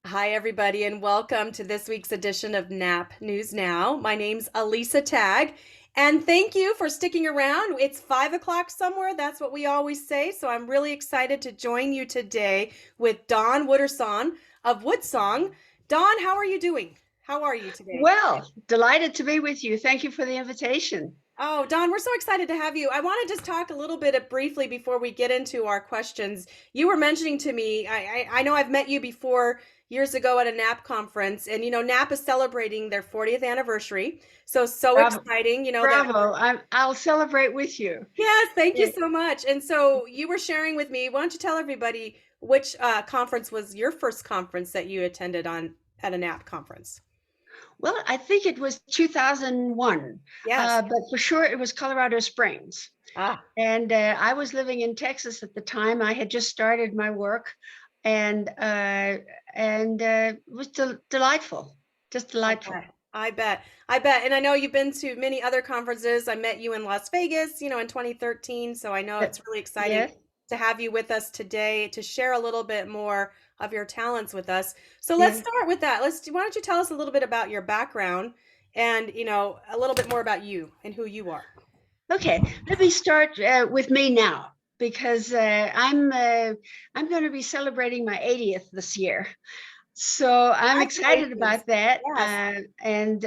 Hi, everybody, and welcome to this week's edition of NAAP News Now. My name's Elisa Tagg, and thank you for sticking around. It's 5 o'clock somewhere. That's what we always say. So I'm really excited to join you today with Dawn Wooderson of WoodSong. Dawn, how are you doing? How are you today? Well, delighted to be with you. Thank you for the invitation. Oh, Dawn, we're so excited to have you. I want to just talk a little bit briefly before we get into our questions. You were mentioning to me, I know I've met you before years ago at a NAAP conference, and NAAP is celebrating their 40th anniversary. So Bravo. exciting, that. Bravo. I'll celebrate with you. Yes, thank you Yeah. so much. And so you were sharing with me. Why don't you tell everybody which conference was your first conference that you attended on at a NAAP conference? Well, I think it was 2001, Yes. but for sure it was Colorado Springs. Ah, And I was living in Texas at the time. I had just started my work, and it was delightful, just I delightful. bet. I bet. I bet. And I know you've been to many other conferences. I met you in Las Vegas, in 2013. So I know But it's really exciting yes, to have you with us today to share a little bit more of your talents with us. So let's yes. start with that. Why don't you tell us a little bit about your background and, a little bit more about you and who you are? Okay, let me start with me now because I'm going to be celebrating my 80th this year. So I'm excited Congratulations. about that. Yes. And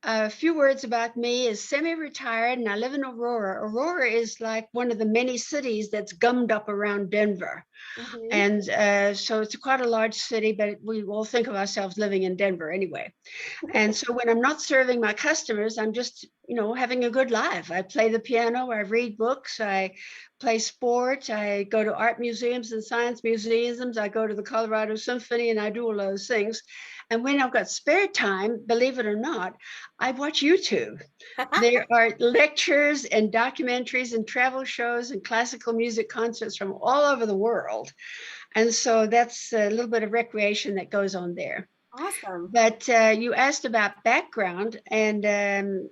A few words about me is semi-retired and I live in Aurora. Aurora is like one of the many cities that's gummed up around Denver. Hmm. And so it's quite a large city, but we all think of ourselves living in Denver anyway. And so when I'm not serving my customers, I'm just, having a good life. I play the piano, I read books, I play sport, I go to art museums and science museums, I go to the Colorado Symphony, and I do all those things. And when I've got spare time, believe it or not, I watch YouTube. There are lectures and documentaries and travel shows and classical music concerts from all over the world. And so that's a little bit of recreation that goes on there. Awesome. But you asked about background, and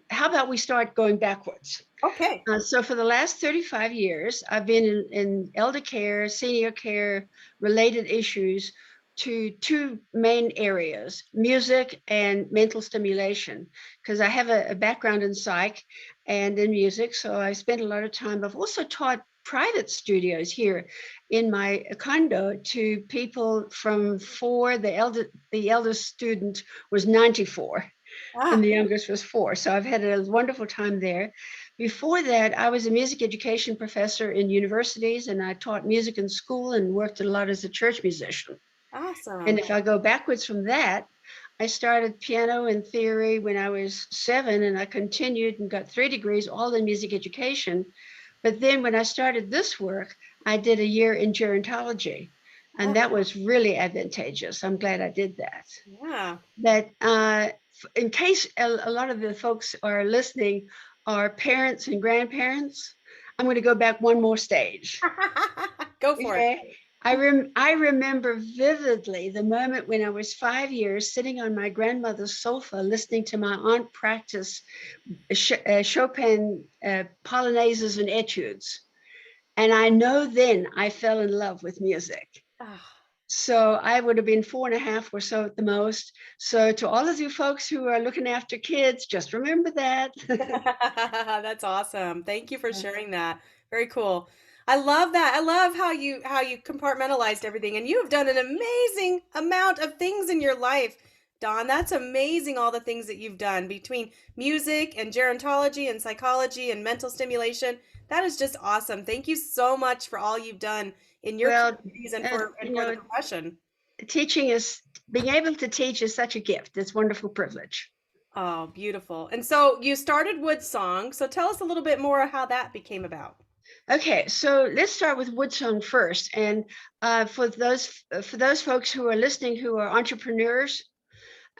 how about we start going backwards? Okay. So for the last 35 years, I've been in elder care, senior care related issues to two main areas, music and mental stimulation, because I have a background in psych and in music. So I spent a lot of time. I've also taught private studios here in my condo to people from four. The eldest student was 94 and Ah, the youngest was four. So I've had a wonderful time there. Before that, I was a music education professor in universities and I taught music in school and worked a lot as a church musician. And awesome. if I go backwards from that, I started piano in theory when I was 7 and I continued and got 3 degrees, all in music education. But then when I started this work, I did a year in gerontology. And Oh, that was really advantageous. I'm glad I did that. yeah. But in case a lot of the folks are listening are parents and grandparents, I'm going to go back one more stage. Go for it. Okay. I remember vividly the moment when I was 5 years sitting on my grandmother's sofa listening to my aunt practice Chopin polonaises and etudes. And I know then I fell in love with music. Ah. So I would have been 4.5 or so at the most. So to all of you folks who are looking after kids, just remember that. That's awesome. Thank you for sharing that. Very cool. I love that. I love how you compartmentalized everything and you have done an amazing amount of things in your life. Dawn, that's amazing all the things that you've done between music and gerontology and psychology and mental stimulation. That is just awesome. Thank you so much for all you've done in your Well, communities and for the profession. teaching is being able to teach is such a gift. It's a wonderful privilege. Oh, beautiful. And so you started WoodSong. So tell us a little bit more how that became about. Okay, so let's start with WoodSong first. And for those folks who are listening who are entrepreneurs,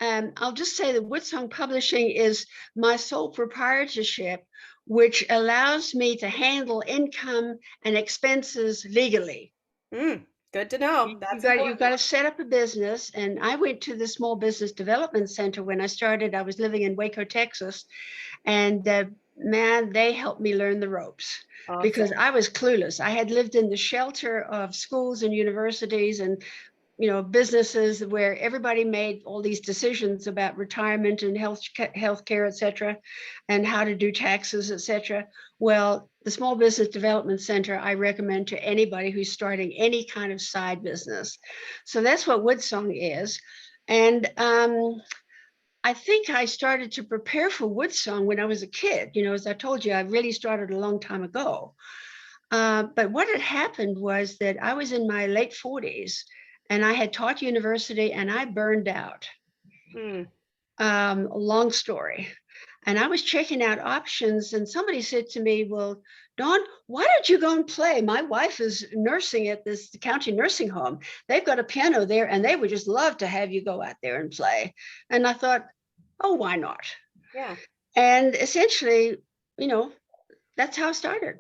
I'll just say that WoodSong Publishing is my sole proprietorship, which allows me to handle income and expenses legally. Mm, good to know. You've That's got you've got important. to set up a business. And I went to the Small Business Development Center when I started. I was living in Waco, Texas, and man, they helped me learn the ropes because Awesome. I was clueless. I had lived in the shelter of schools and universities and businesses where everybody made all these decisions about retirement and healthcare, et cetera, and how to do taxes, et cetera. Well, the Small Business Development Center, I recommend to anybody who's starting any kind of side business. So that's what WoodSong is. And I think I started to prepare for WoodSong when I was a kid. As I told you, I really started a long time ago. But what had happened was that I was in my late 40s and I had taught university and I burned out. Long story. And I was checking out options and somebody said to me, well, Dawn, why don't you go and play? My wife is nursing at this county nursing home. They've got a piano there and they would just love to have you go out there and play. And I thought, oh, why not? Yeah. And essentially, that's how I started.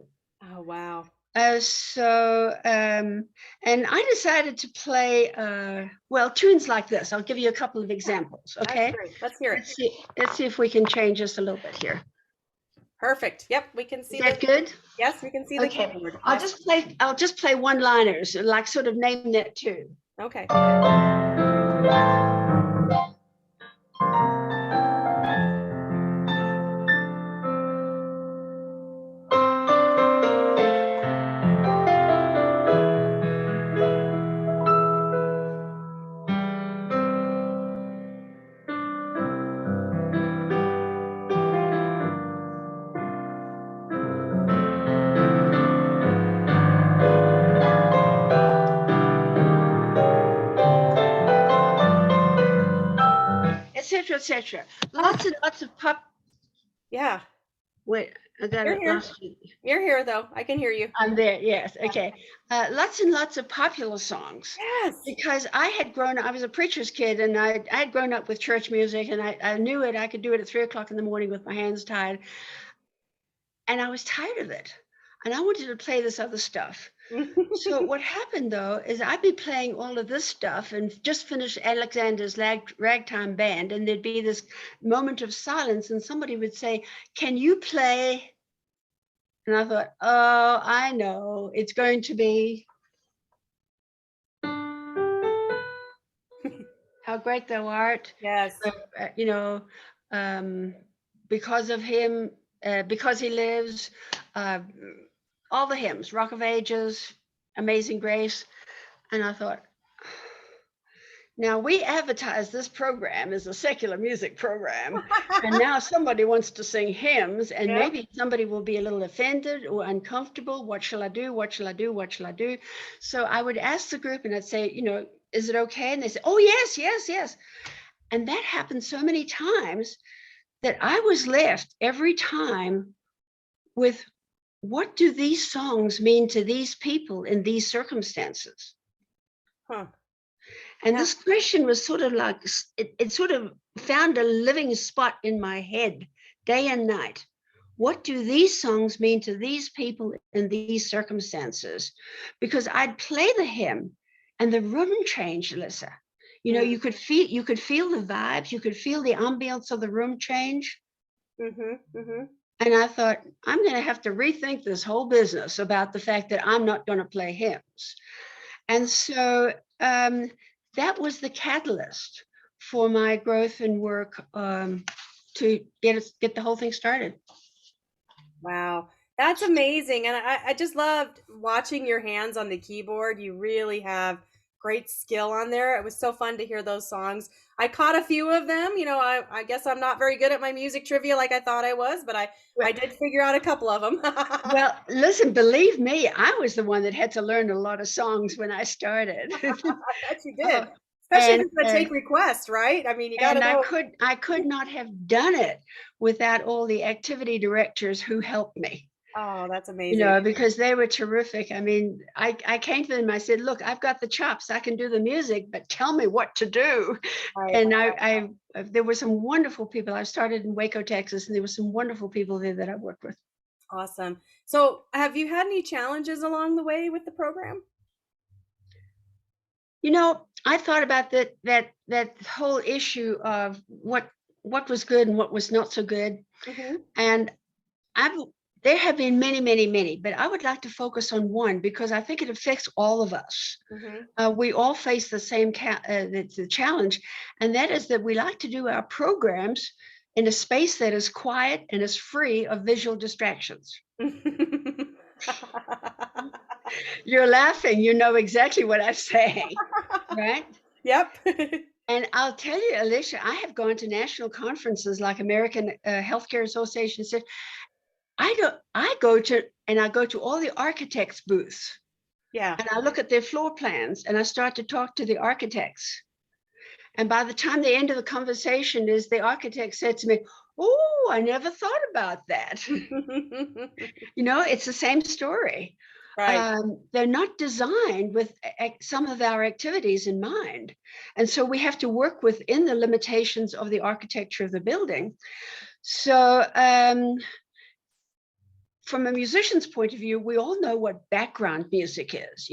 Oh, wow. And I decided to play, tunes like this. I'll give you a couple of examples, okay? That's great. Let's hear it. Let's see if we can change this a little bit here. Perfect. Yep, we can see that. Is that good? Yes, we can see the keyboard. Awesome. I'll just play one-liners, like sort of name that tune. Okay. Etc. Lots and lots of pop. Yeah. Wait, I got it lost. You're here though. I can hear you. I'm there. Yes. Okay. Lots and lots of popular songs. Yes. Because I was a preacher's kid and I had grown up with church music and I knew it. I could do it at 3 o'clock in the morning with my hands tied. And I was tired of it. And I wanted to play this other stuff. So what happened though is I'd be playing all of this stuff and just finished Alexander's Ragtime Band, and there'd be this moment of silence and somebody would say, can you play? And I thought, oh, I know, it's going to be How Great Thou Art. Yes. Because of him, because he lives, all the hymns, Rock of Ages, Amazing Grace. And I thought, now we advertise this program as a secular music program. And now somebody wants to sing hymns and maybe somebody will be a little offended or uncomfortable. What shall I do? What shall I do? What shall I do? So I would ask the group and I'd say, is it okay? And they say, oh, yes, yes, yes. And that happened so many times that I was left every time with, what do these songs mean to these people in these circumstances? Huh. And this question was sort of like, it sort of found a living spot in my head day and night. What do these songs mean to these people in these circumstances? Because I'd play the hymn and the room changed, Alyssa. You could feel the vibes, you could feel the ambience of the room change. And I thought, I'm going to have to rethink this whole business about the fact that I'm not going to play hymns. And so that was the catalyst for my growth and work to get the whole thing started. Wow, that's amazing. And I just loved watching your hands on the keyboard. You really have great skill on there. It was so fun to hear those songs. I caught a few of them. I guess I'm not very good at my music trivia like I thought I was, but I did figure out a couple of them. Well, listen, believe me, I was the one that had to learn a lot of songs when I started. I bet you did. Especially if you're going to take requests, right? I mean, you got to know. I could not have done it without all the activity directors who helped me. Oh, that's amazing. Because they were terrific. I mean, I came to them, I said, look, I've got the chops, I can do the music, but tell me what to do. Right. And there were some wonderful people. I started in Waco, Texas, and there were some wonderful people there that I worked with. Awesome. So have you had any challenges along the way with the program? I thought about that whole issue of what was good and what was not so good. And There have been many, many, many, but I would like to focus on one because I think it affects all of us. Hmm. We all face the same the challenge, and that is that we like to do our programs in a space that is quiet and is free of visual distractions. You're laughing, you know exactly what I'm saying, right? Yep. And I'll tell you, Alicia, I have gone to national conferences like American Healthcare Association. I go to all the architects' booths Yeah. and I look at their floor plans and I start to talk to the architects. And by the time the end of the conversation is the architect said to me, "Oh, I never thought about that." It's the same story. Right. They're not designed with some of our activities in mind. And so we have to work within the limitations of the architecture of the building. So from a musician's point of view, we all know what background music is.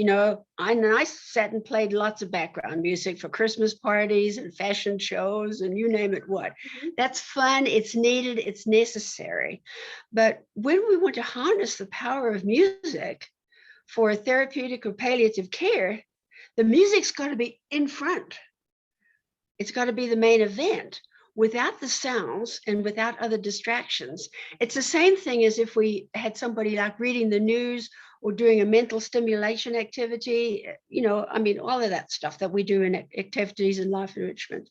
I sat and played lots of background music for Christmas parties and fashion shows and you name it what. Mhm. That's fun, it's needed, it's necessary. But when we want to harness the power of music for therapeutic or palliative care, the music's got to be in front. It's got to be the main event without the sounds and without other distractions. It's the same thing as if we had somebody like reading the news or doing a mental stimulation activity, all of that stuff that we do in activities and life enrichment.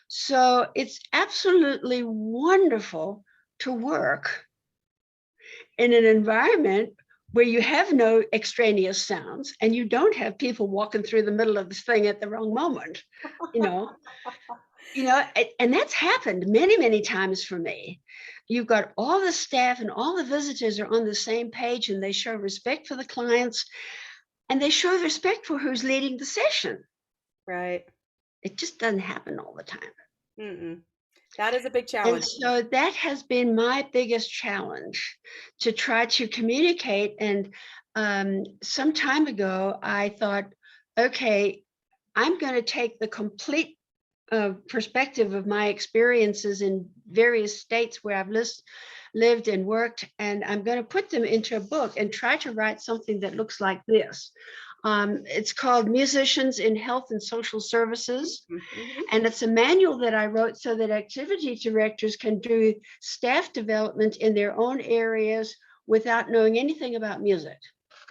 So it's absolutely wonderful to work in an environment where you have no extraneous sounds and you don't have people walking through the middle of this thing at the wrong moment, you know. And that's happened many, many times for me. You've got all the staff and all the visitors are on the same page and they show respect for the clients and they show respect for who's leading the session. Right. It just doesn't happen all the time. Mm-mm. That is a big And challenge. so that has been my biggest challenge to try to communicate. And some time ago, I thought, okay, I'm going to take the complete perspective of my experiences in various states where I've lived and worked, and I'm going to put them into a book and try to write something that looks like this. It's called Musicians in Health and Social Services, Mhm. and it's a manual that I wrote so that activity directors can do staff development in their own areas without knowing anything about music.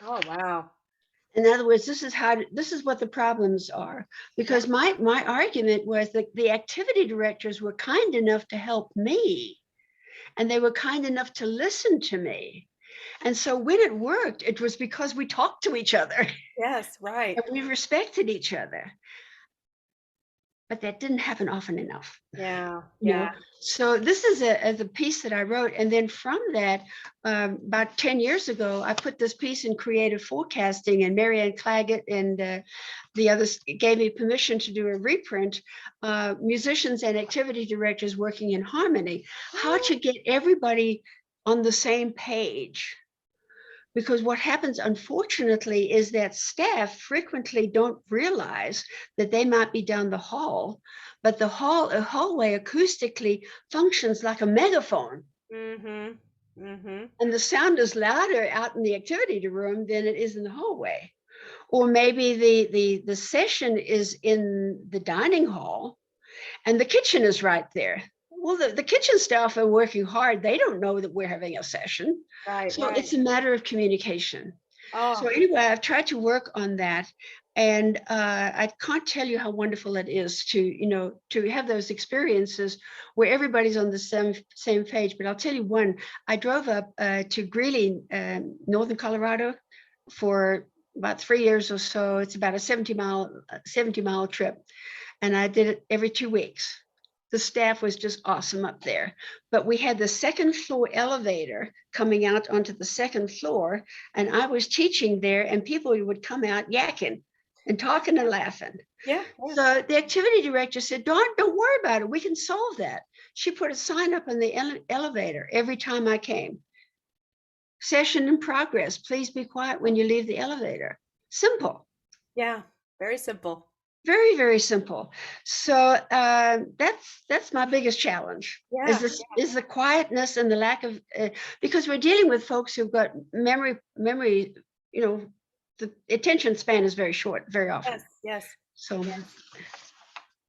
Oh, wow. In other words, this is what the problems are. Yeah. Because my argument was that the activity directors were kind enough to help me, and they were kind enough to listen to me. And so when it worked, it was because we talked to each other Yes, right. and we respected each other. But that didn't happen often enough. Yeah, you yeah. know so this is a piece that I wrote, and then from that, about 10 years ago, I put this piece in creative forecasting, and Marianne Claggett and the others gave me permission to do a reprint, musicians and activity directors working in harmony, how to get everybody on the same page. Because what happens, unfortunately, is that staff frequently don't realize that they might be down the hall, but a hallway acoustically functions like a megaphone. Mhm. Mhm. And the sound is louder out in the activity room than it is in the hallway. Or maybe the session is in the dining hall and the kitchen is right there. Well, the kitchen staff are working hard. They don't know that we're having a session. Right, So right. it's a matter of communication. So Oh, anyway, I've tried to work on that, and I can't tell you how wonderful it is to have those experiences where everybody's on the same page. But I'll tell you one. I drove up to Greeley, northern Colorado, for about 3 years or so. It's about a 70-mile trip, and I did it every 2 weeks. The staff was just awesome up there. But we had the second floor elevator coming out onto the second floor, and I was teaching there, and people would come out yakking and talking and laughing. yeah, yeah. So the activity director said, don't worry about it. We can solve that. She put a sign up on the elevator every time I came. Session in progress. Please be quiet when you leave the elevator. Simple. Yeah, very simple. Very, very simple. So that's my biggest challenge. Is Yeah. this is the quietness and the lack of because we're dealing with folks who've got memory. You know, the attention span is very short, very often. Yes. Yes. So Yes.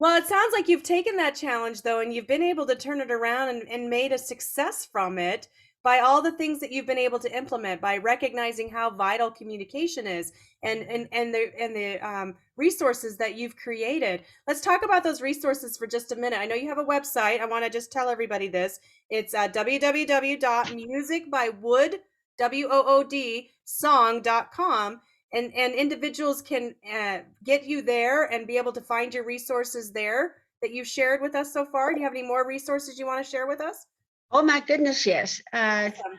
Well, it sounds like you've taken that challenge though, and you've been able to turn it around and made a success from it by all the things that you've been able to implement, by recognizing how vital communication is, and the resources that you've created. Let's talk about those resources for just a minute. I know you have a website. I want to just tell everybody this. It's www.musicbywood, WOOD, song.com, and individuals can get you there and be able to find your resources there that you've shared with us so far. Do you have any more resources you want to share with us? oh my goodness, yes. Awesome.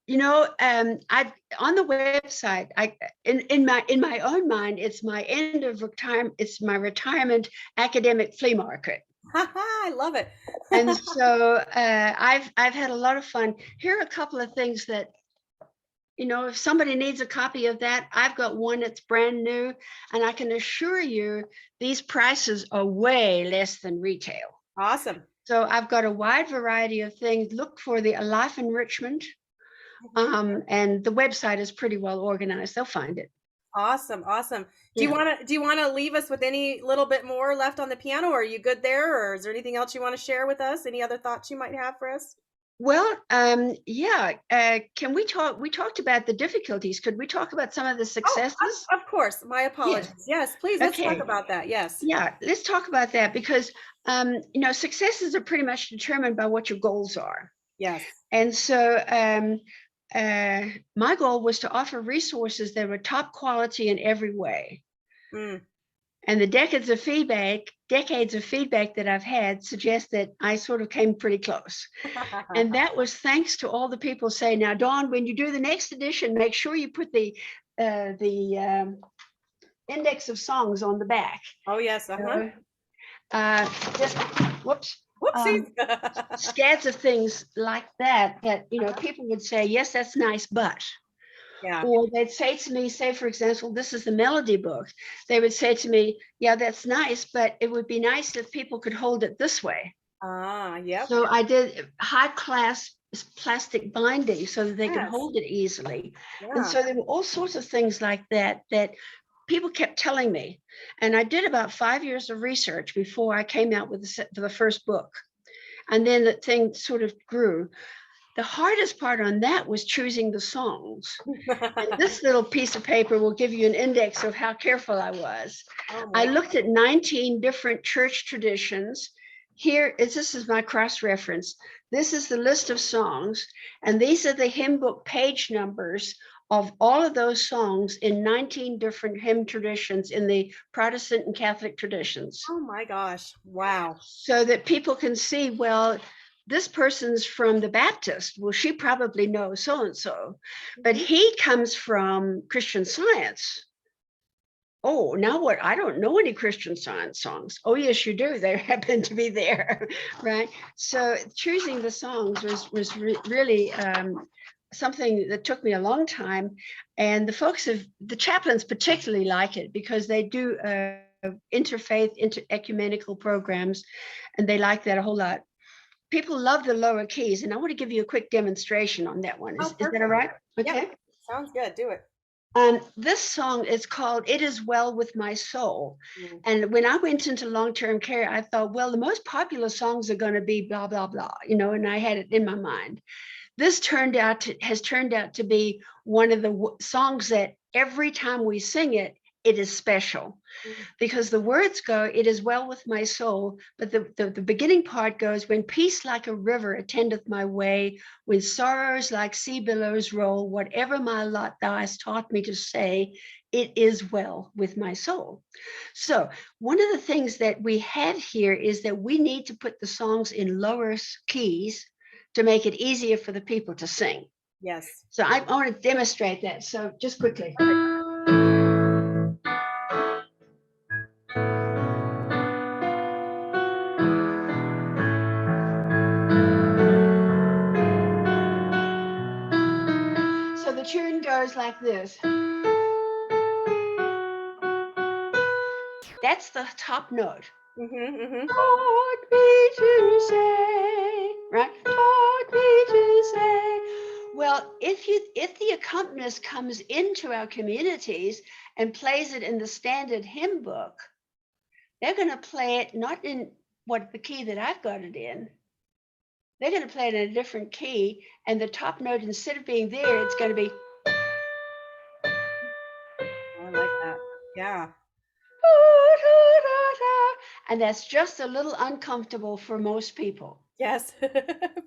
I on the website, I in my own mind, it's my end of retirement, it's my retirement academic flea market. I love it. And so I've had a lot of fun. Here are a couple of things that, if somebody needs a copy of that, I've got one that's brand new, and I can assure you these prices are way less than retail. Awesome. So I've got a wide variety of things. Look for the A Life Enrichment, and the website is pretty well organized. They'll find it. Awesome. Awesome. Yeah. Do you want to leave us with any little bit more left on the piano, or are you good there, or is there anything else you want to share with us? Any other thoughts you might have for us? Well, yeah. Can we talk? We talked about the difficulties. Could we talk about some of the Oh, successes? of course. My Yeah. apologies. Yes, please. Let's talk Okay. about that. Yes. Yeah. Let's talk about that because, successes are pretty much determined by what your goals are. Yes. And so, my goal was to offer resources that were top quality in every way. Mm. And the decades of feedback that I've had suggest that I sort of came pretty close. And that was thanks to all the people saying, now, Dawn, when you do the next edition, make sure you put the index of songs on the back. Oh, yes. Uh-huh. Just whoops. Whoopsies. Scads of things like that people would say, yes, that's nice, but. Yeah. Or they'd say to me, say, for example, this is the melody book. They would say to me, yeah, that's nice, but it would be nice if people could hold it this way. Ah, yep. So I did high class plastic binding so that they could Yes. hold it easily. And Yeah. so there were all sorts of things like that people kept telling me. And I did about 5 years of research before I came out with the first book. And then the thing sort of grew. The hardest part on that was choosing the songs. And this little piece of paper will give you an index of how careful I was. Oh I my. looked at 19 different church traditions. This is my cross reference. This is the list of songs, and these are the hymn book page numbers of all of those songs in 19 different hymn traditions in the Protestant and Catholic traditions, Oh my gosh. Wow. so that people can see, well, this person's from the Baptist. Well, she probably knows so and so, but Mhm. he comes from Christian Science. Oh, now what? I don't know any Christian Science songs. Oh, yes, you do. They happen to be there, right? So choosing the songs was really something that took me a long time. And the chaplains particularly like it because they do interfaith, ecumenical programs, and they like that a whole lot. People love the lower keys, and I want to give you a quick demonstration on that one. Oh, Is that all perfect. right? Yep. Okay. Sounds good. Do it. This song is called It Is Well With My Soul. Mm. And when I went into long-term care, I thought, well, the most popular songs are going to be blah, blah, blah, and I had it in my mind. This has turned out to be one of the songs that every time we sing it, it is special. Mm. Because the words go, it is well with my soul, but the beginning part goes, when peace like a river attendeth my way, when sorrows like sea billows roll, whatever my lot thou hast taught me to say, it is well with my soul. So one of the things that we had here is that we need to put the songs in lower keys to make it easier for the people to sing. Yes. So I want to demonstrate that. So just quickly. So the tune goes like this. That's the top note. Mm-hmm. Taught me to say, right? Taught me to say. Well, if the accompanist comes into our communities and plays it in the standard hymn book, they're going to play it not in what the key that I've got it in. They're going to play it in a different key, and the top note, instead of being there, it's going to be. I like that. Yeah. And that's just a little uncomfortable for most people. Yes.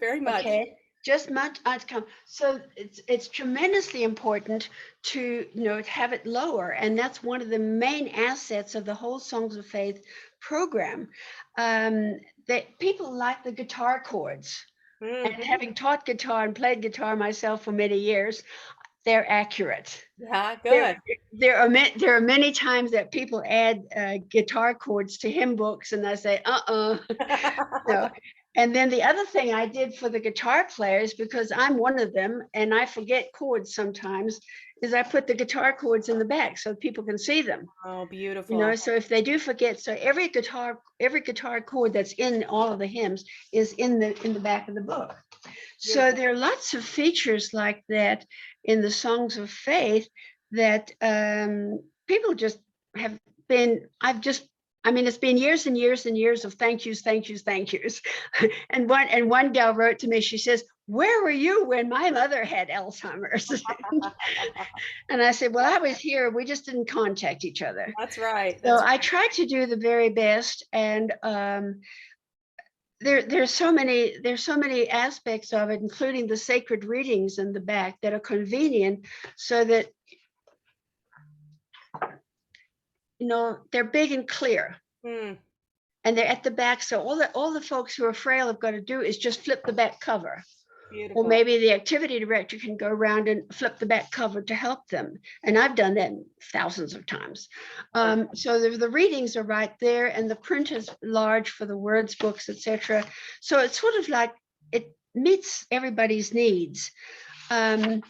Very much. Okay, just much uncomfortable. So it's tremendously important to have it lower, and that's one of the main assets of the whole Songs of Faith program. That people like the guitar chords, and Mm-hmm. having taught guitar and played guitar myself for many years, they're accurate. Yeah, There, good. there are many times that people add guitar chords to hymn books, and I say, no. And then the other thing I did for the guitar players, because I'm one of them and I forget chords sometimes, is I put the guitar chords in the back so people can see them. Oh, beautiful. So if they do forget, so every guitar chord that's in all of the hymns is in the back of the book. So Beautiful. there are lots of features like that in the Songs of Faith that people just have been. It's been years and years and years of thank yous, thank yous, thank yous. And one gal wrote to me. She says, "Where were you when my mother had Alzheimer's?" And I said, "Well, I was here. We just didn't contact each other." That's right. So That's I right. tried to do the very best, and there's so many aspects of it, including the sacred readings in the back that are convenient, so that they're big and clear, Mm, and they're at the back. So all the folks who are frail have got to do is just flip the back cover. Or beautiful. maybe the activity director can go around and flip the back cover to help them. And I've done that thousands of times. So the readings are right there, and the print is large for the words, books, etc. So it's sort of like it meets everybody's needs. I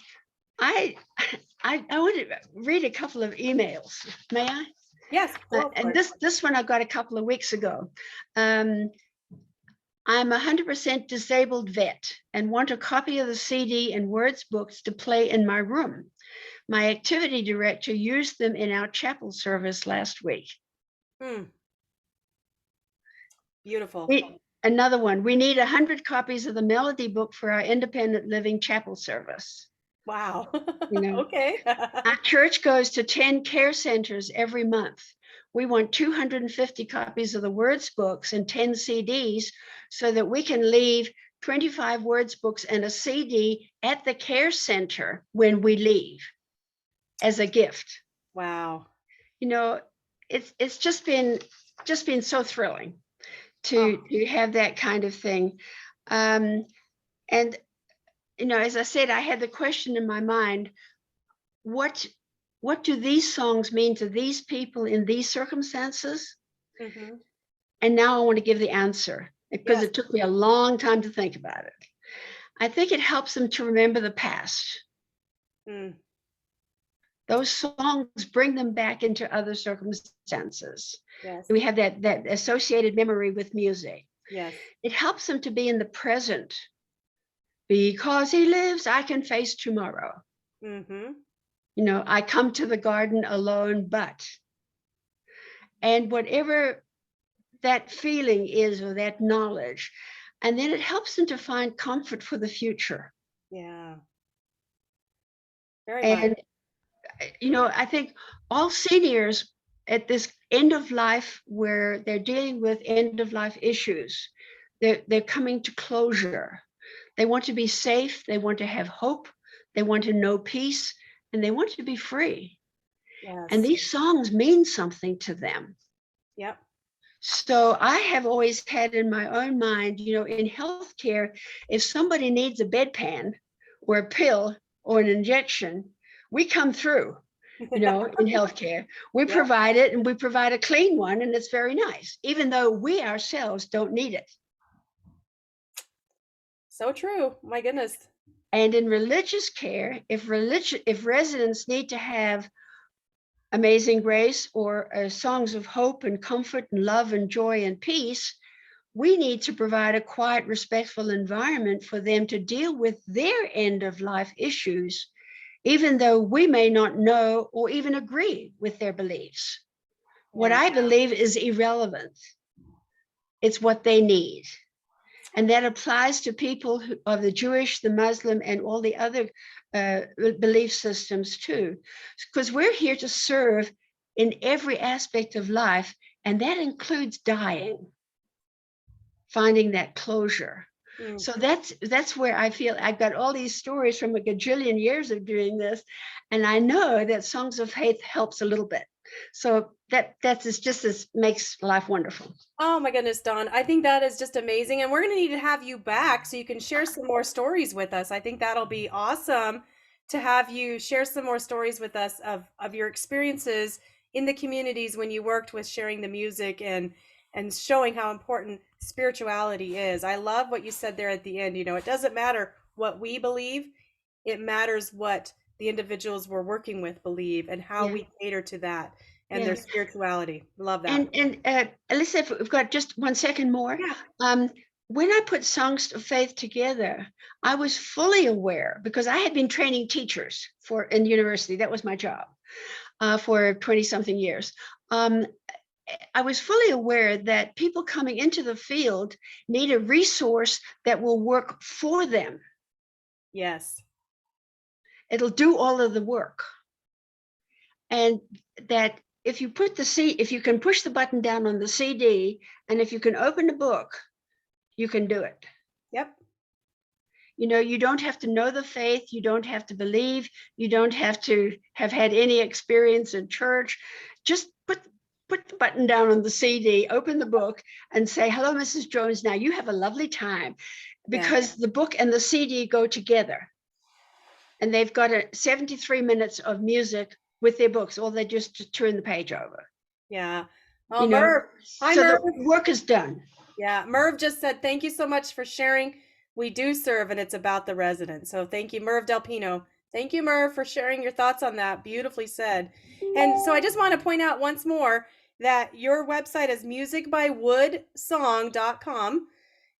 want to read a couple of emails. May I? Yes, go for And it. this one I got a couple of weeks ago. I'm 100% disabled vet and want a copy of the CD and words books to play in my room. My activity director used them in our chapel service last week. Mm, beautiful. Another one, we need 100 copies of the melody book for our independent living chapel service. Wow. You know, Okay. our church goes to 10 care centers every month. We want 250 copies of the words books and 10 CDs so that we can leave 25 words books and a CD at the care center when we leave as a gift. Wow. It's just been so thrilling Oh, to have that kind of thing. And as I said, I had the question in my mind, what do these songs mean to these people in these circumstances? hmm. And now I want to give the answer because Yes. it took me a long time to think about it. I think it helps them to remember the past. Mm, Those songs bring them back into other circumstances. yes. We have that associated memory with music. Yes. It helps them to be in the present. Because he lives, I can face tomorrow. Mm-hmm. I come to the garden alone, but. And whatever that feeling is, or that knowledge, and then it helps them to find comfort for the future. Yeah. Very much. And I think all seniors at this end of life, where they're dealing with end of life issues, they're coming to closure. They want to be safe, they want to have hope, they want to know peace, and they want to be free. And Yes. these songs mean something to them. Yep. So I have always had in my own mind, in healthcare, if somebody needs a bedpan or a pill or an injection, we come through, in healthcare. We Yep. provide it, and we provide a clean one, and it's very nice, even though we ourselves don't need it. So true. My goodness. And in religious care, if residents need to have Amazing Grace or songs of hope and comfort and love and joy and peace, we need to provide a quiet, respectful environment for them to deal with their end of life issues, even though we may not know or even agree with their beliefs. What Yeah. I believe is irrelevant. It's what they need. And that applies to people of the Jewish, the Muslim, and all the other belief systems too. Because we're here to serve in every aspect of life, and that includes dying, finding that closure. Mm. So that's where I feel I've got all these stories from a gajillion years of doing this, and I know that Songs of Faith helps a little bit. So that's just as makes life wonderful. Oh my goodness, Dawn. I think that is just amazing. And we're going to need to have you back so you can share some more stories with us. I think that'll be awesome to have you share some more stories with us of your experiences in the communities when you worked with sharing the music and showing how important spirituality is. I love what you said there at the end. You know, it doesn't matter what we believe, it matters what the individuals we're working with believe and how Yeah, we cater to that and their yeah. spirituality. Love that. And Alyssa, if we've got just 1 second more. Yeah. Um, when I put Songs of Faith together, I was fully aware because I had been training teachers in university. That was my job for 20 something years. I was fully aware that people coming into the field need a resource that will work for them. Yes. It'll do all of the work. And that if you if you can push the button down on the CD, and if you can open the book, you can do it. Yep. You know, you don't have to know the faith, you don't have to believe, you don't have to have had any experience in church. Just put the button down on the CD, open the book, and say, "Hello, Mrs. Jones. Now you have a lovely time," Yeah. because the book and the CD go together, and they've got 73 minutes of music with their books, or they just turn the page over. Yeah. Oh, You know, Merv. Hi, so Merv. the work is done. Yeah. Merv just said, thank you so much for sharing. We do serve, and it's about the resident. So thank you, Merv Del Pino. Thank you, Merv, for sharing your thoughts on that. Beautifully said. And so I just want to point out once more that your website is musicbywoodsong.com,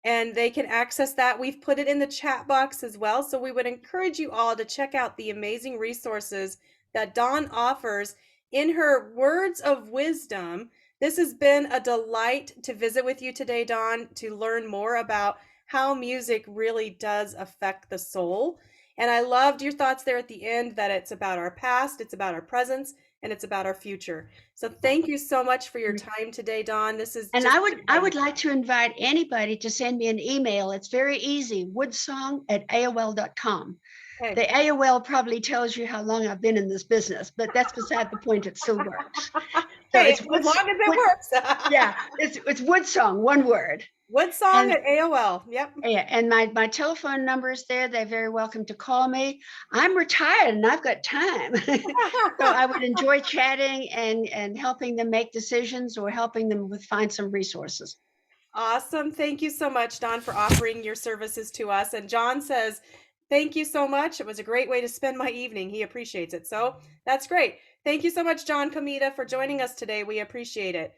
and they can access that. We've put it in the chat box as well. So we would encourage you all to check out the amazing resources that Dawn offers in her words of wisdom. This has been a delight to visit with you today, Dawn, to learn more about how music really does affect the soul. And I loved your thoughts there at the end that it's about our past, it's about our presence, and it's about our future. So thank you so much for your time today, Dawn. This is And just I would like to invite anybody to send me an email. It's very easy, woodsong@aol.com. okay. The AOL probably tells you how long I've been in this business, but that's beside the point. It still works. So Hey, it's as long as it works. yeah, it's Woodsong, one word. Woodsong And at AOL. Yep. yeah, and my telephone number is there. They're very welcome to call me. I'm retired and I've got time. So I would enjoy chatting and helping them make decisions or helping them find some resources. Awesome. Thank you so much, Don, for offering your services to us. And John says, thank you so much. It was a great way to spend my evening. He appreciates it. So that's great. Thank you so much, John Comita, for joining us today. We appreciate it.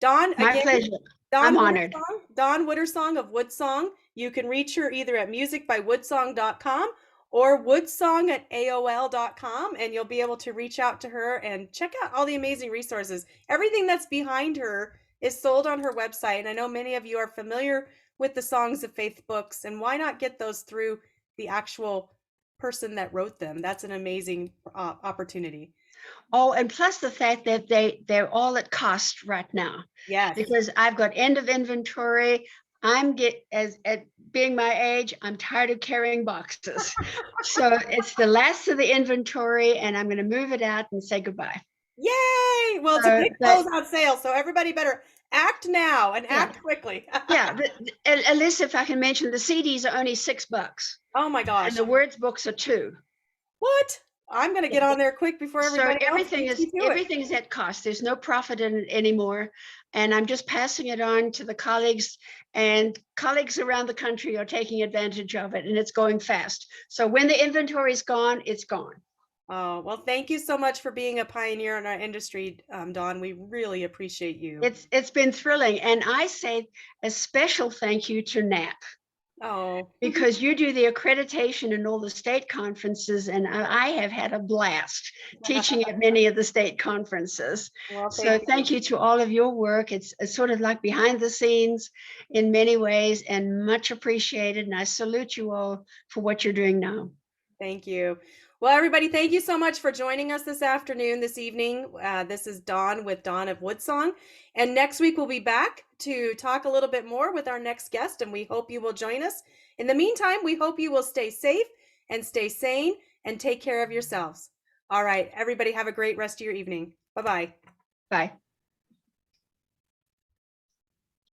Don, My again, pleasure. I'm honored. Dawn Woodersong of WoodSong. You can reach her either at musicbywoodsong.com or woodsong at AOL.com, and you'll be able to reach out to her and check out all the amazing resources. Everything that's behind her is sold on her website. And I know many of you are familiar with the Songs of Faith books, and why not get those through the actual person that wrote them? That's an amazing opportunity. Oh, and plus the fact that they're all at cost right now, Yes. because I've got end of inventory. At being my age, I'm tired of carrying boxes. So it's the last of the inventory, and I'm going to move it out and say goodbye. Yay! Well, it's a big But closeout sale, so everybody better act now and yeah, act quickly. yeah. At least if I can mention, the CDs are only $6, Oh my and gosh. the words books are 2. What? I'm going to get on there quick before So everybody else beats me to it. everything is at cost. There's no profit in it anymore, and I'm just passing it on to the colleagues, and colleagues around the country are taking advantage of it, and it's going fast. So when the inventory is gone, it's gone. Oh, well, thank you so much for being a pioneer in our industry, Dawn. We really appreciate you. It's been thrilling, and I say a special thank you to NAAP Oh, because you do the accreditation in all the state conferences, and I have had a blast teaching at many of the state conferences. well, So thank you. thank you to all of your work. It's sort of like behind the scenes in many ways, and much appreciated. And I salute you all for what you're doing now. Thank you. Well, everybody, thank you so much for joining us this afternoon, this evening. This is Dawn with Dawn of WoodSong. And next week, we'll be back to talk a little bit more with our next guest, and we hope you will join us. In the meantime, we hope you will stay safe and stay sane and take care of yourselves. All right, everybody, have a great rest of your evening. Bye bye. Bye.